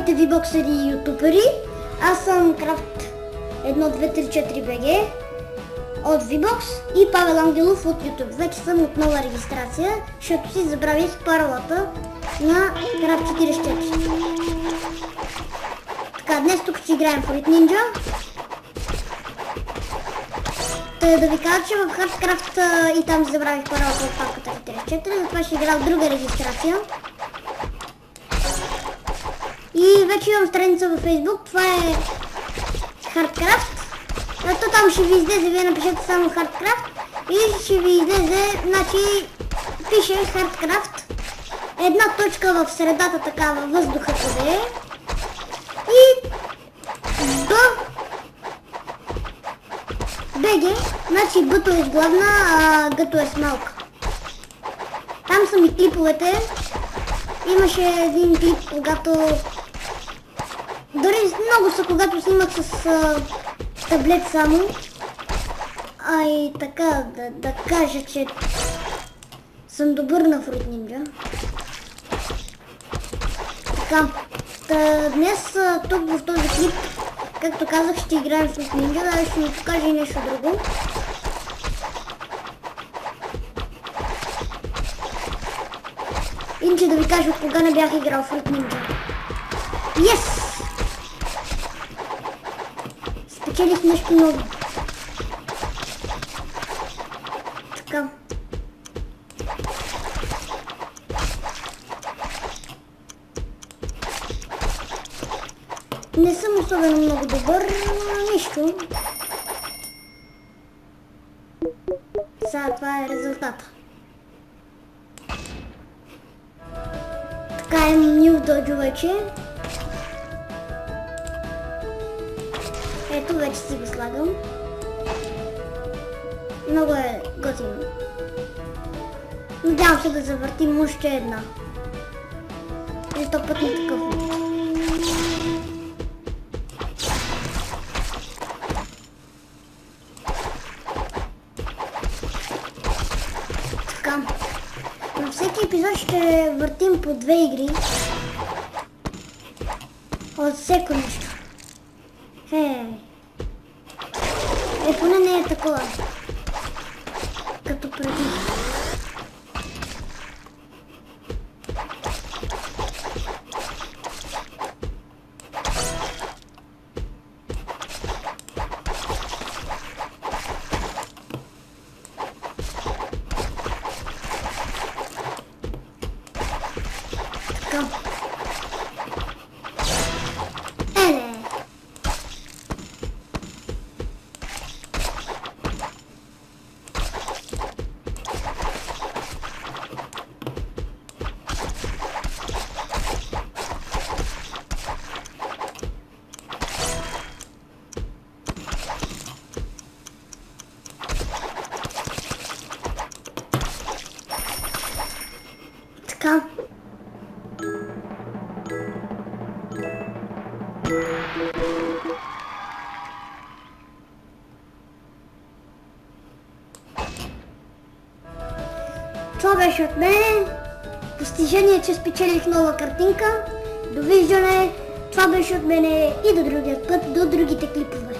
Здравейте, вибоксери и ютубери! Аз съм Крафт 1234 BG от Vbox и Павел Ангелов от YouTube. Вече съм от нова регистрация, защото си забравих паролата на Craft 44. Така, днес тук ще играем в Fruit Ninja. Да ви кажа, че в Hardcraft и там забравих паролата от папката 44, затова ще играя в друга регистрация. И вече имам страница във Facebook, това е Hardcraft. То там ще ви излезе, вие напишете само Hardcraft и ще ви излезе, значи пише Hardcraft, една точка в средата, така във въздуха къде е, и BG, значи Б-то е с главна, а Г-то е с малка. Там са ми клиповете. Имаше един клип, когато... Дори много са, когато снимах с таблет само. А и така, да кажа, че съм добър на Fruit Ninja. Така, днес тук в този клип, както казах, ще играем Fruit Ninja, да ще ви покажа и нещо друго. Иначе да ви кажа от кога не бях играл в Fruit Ninja. Yes! Спечелих нещо ново. Така. Не съм особено много добър, нищо. Сега това е резултата. Така е New Dojo вече. Ето вече си го слагам. Много е готино. Надявам се да завъртим още една. И то път не такъв. Така. На всеки епизод ще въртим по две игри. От всеко нещо. Поне не е такова. Като преди. Така. Така. Това беше от мен. Постижение, че спечелих нова картинка. Довиждане. Това беше от мене и до другия път, до другите клипове.